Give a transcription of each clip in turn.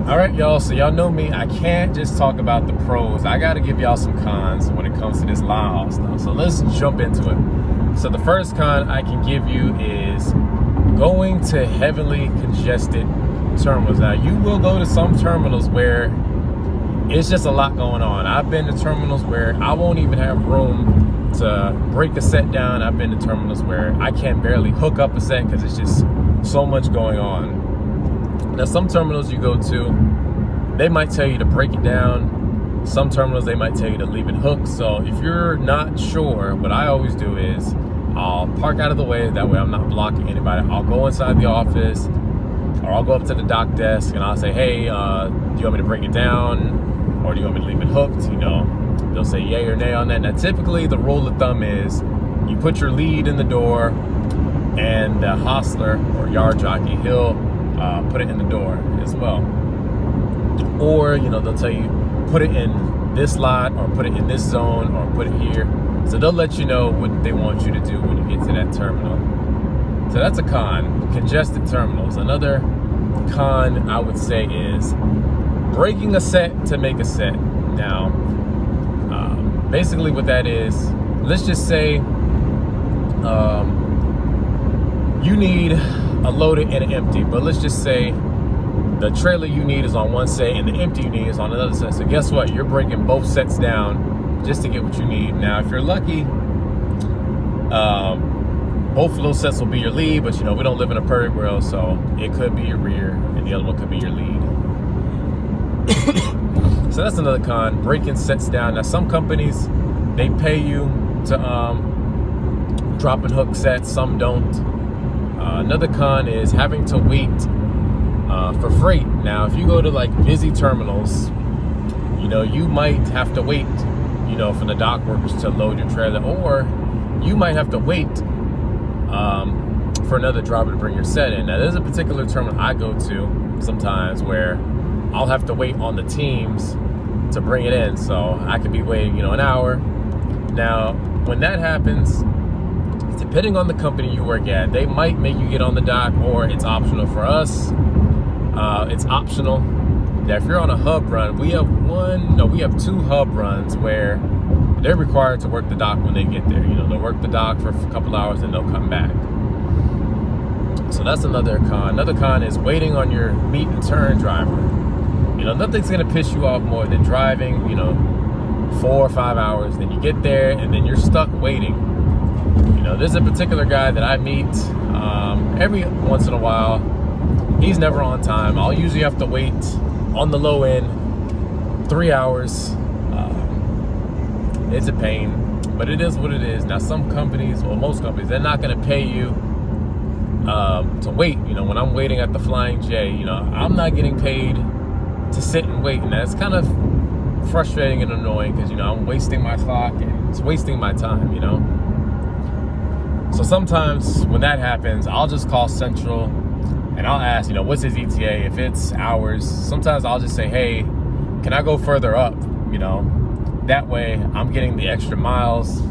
All right, y'all, so y'all know me. I can't just talk about the pros. I got to give y'all some cons when it comes to this Linehaul stuff. So let's jump into it. So the first con I can give you is going to heavily congested terminals. Now, you will go to some terminals where it's just a lot going on. I've been to terminals where I won't even have room to break a set down. I've been to terminals where I can barely hook up a set because it's just so much going on. Now, some terminals you go to, they might tell you to break it down. Some terminals, they might tell you to leave it hooked. So if you're not sure, what I always do is I'll park out of the way. That way I'm not blocking anybody. I'll go inside the office, or I'll go up to the dock desk and I'll say, hey, do you want me to break it down? Or do you want me to leave it hooked? You know, they'll say yay or nay on that. Now, typically the rule of thumb is you put your lead in the door, and the hostler or yard jockey, he'll put it in the door as well. Or, you know, they'll tell you, put it in this lot, or put it in this zone, or put it here. So they'll let you know what they want you to do when you get to that terminal. So that's a con, congested terminals. Another con I would say is breaking a set to make a set. Now, basically what that is, let's just say you need a loaded and an empty, but let's just say the trailer you need is on one set and the empty you need is on another set. So guess what? You're breaking both sets down just to get what you need. Now, if you're lucky, both of those sets will be your lead, but you know, we don't live in a perfect world, so it could be your rear and the other one could be your lead. So that's another con, breaking sets down. Now, some companies, they pay you to drop and hook sets, some don't. Another con is having to wait for freight. Now, if you go to like busy terminals, you know, you might have to wait, you know, for the dock workers to load your trailer, or you might have to wait for another driver to bring your set in. Now, there's a particular terminal I go to sometimes where I'll have to wait on the teams to bring it in. So I could be waiting, you know, an hour. Now, when that happens, depending on the company you work at, they might make you get on the dock, or it's optional. For us, it's optional. Now, if you're on a hub run, we have two hub runs where they're required to work the dock when they get there. You know, they'll work the dock for a couple hours and they'll come back. So that's another con. Another con is waiting on your meet and turn driver. You know, nothing's gonna piss you off more than driving, you know, 4 or 5 hours, then you get there and then you're stuck waiting. You know, there's a particular guy that I meet every once in a while. He's never on time. I'll usually have to wait on the low end 3 hours. It's a pain, but it is what it is. Now, some companies, or most companies, they're not going to pay you to wait. You know, when I'm waiting at the Flying J, you know, I'm not getting paid to sit and wait, and that's kind of frustrating and annoying because, you know, I'm wasting my clock and it's wasting my time, you know. So sometimes when that happens, I'll just call Central and I'll ask, you know, what's his ETA? If it's hours, sometimes I'll just say, hey, can I go further up? You know, that way I'm getting the extra miles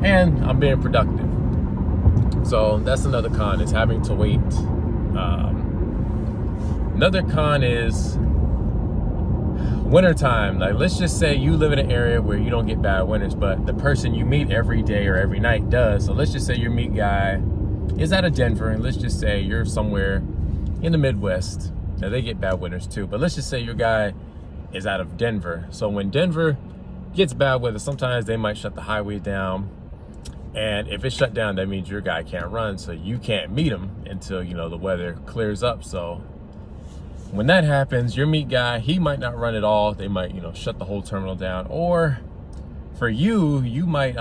and I'm being productive. So that's another con, is having to wait. Another con is wintertime. Like, let's just say you live in an area where you don't get bad winters, but the person you meet every day or every night does. So let's just say your meet guy is out of Denver, and let's just say you're somewhere in the Midwest. Now, they get bad winters too, but let's just say your guy is out of Denver. So when Denver gets bad weather, sometimes they might shut the highway down. And if it's shut down, that means your guy can't run. So you can't meet him until, you know, the weather clears up. So when that happens, your meet guy, he might not run at all. They might, you know, shut the whole terminal down. Or for you, you might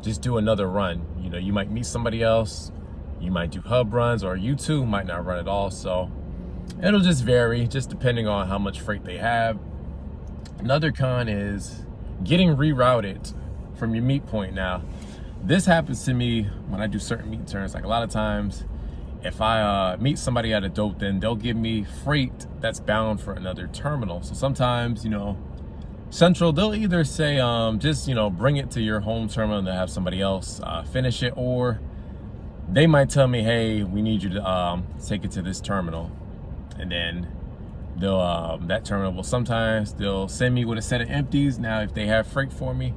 just do another run. You know, you might meet somebody else. You might do hub runs, or you too might not run at all. So it'll just vary, just depending on how much freight they have. Another con is getting rerouted from your meet point. Now, this happens to me when I do certain meet turns. Like, a lot of times, if I meet somebody at a dope, then they'll give me freight that's bound for another terminal. So sometimes, you know, Central, they'll either say, just, you know, bring it to your home terminal and they'll have somebody else finish it, or they might tell me, hey, we need you to take it to this terminal. And then that terminal will sometimes, they'll send me with a set of empties. Now, if they have freight for me,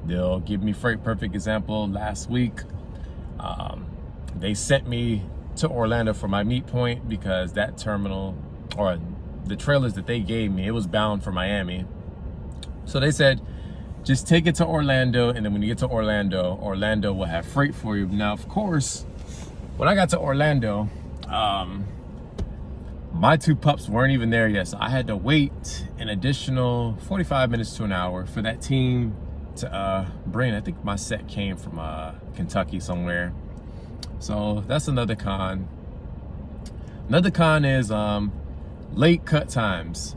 they'll give me freight. Perfect example, last week, they sent me to Orlando for my meet point because that terminal, or the trailers that they gave me, it was bound for Miami. So they said, just take it to Orlando, and then when you get to Orlando, Orlando will have freight for you. Now, of course, when I got to Orlando, my two pups weren't even there yet, so I had to wait an additional 45 minutes to an hour for that team to bring. I think my set came from Kentucky somewhere. So that's another con. Another con is late cut times.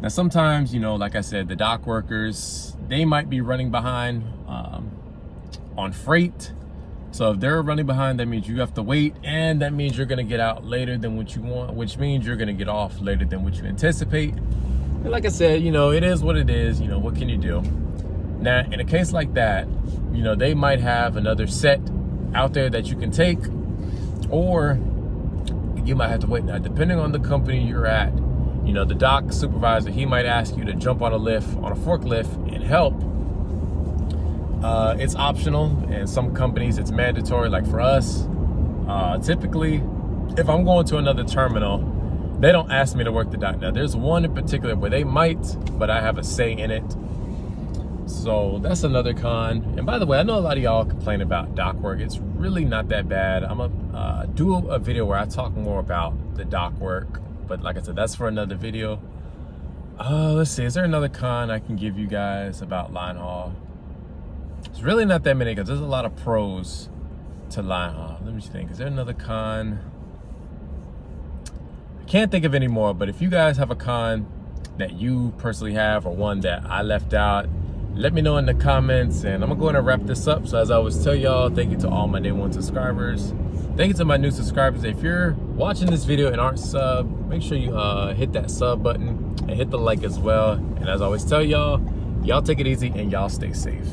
Now sometimes, you know, like I said, the dock workers, they might be running behind on freight. So if they're running behind, that means you have to wait, and that means you're gonna get out later than what you want, which means you're gonna get off later than what you anticipate. And like I said, you know, it is what it is. You know, what can you do? Now, in a case like that, you know, they might have another set out there that you can take, or you might have to wait. Now, depending on the company you're at, you know, the dock supervisor, he might ask you to jump on a forklift and help. It's optional, and some companies it's mandatory. Like for us, typically, if I'm going to another terminal, they don't ask me to work the dock. Now, there's one in particular where they might, but I have a say in it. So that's another con. And by the way, I know a lot of y'all complain about dock work. It's really not that bad. I'm gonna do a video where I talk more about the dock work. But like I said, that's for another video. Let's see, is there another con I can give you guys about Linehaul? It's really not that many because there's a lot of pros to Linehaul. Let me think, is there another con? I can't think of any more, but if you guys have a con that you personally have, or one that I left out, let me know in the comments, and I'm gonna go ahead and wrap this up. So as I always tell y'all, thank you to all my day one subscribers. Thank you to my new subscribers. If you're watching this video and aren't sub, make sure you hit that sub button and hit the like as well. And as I always tell y'all, y'all take it easy and y'all stay safe.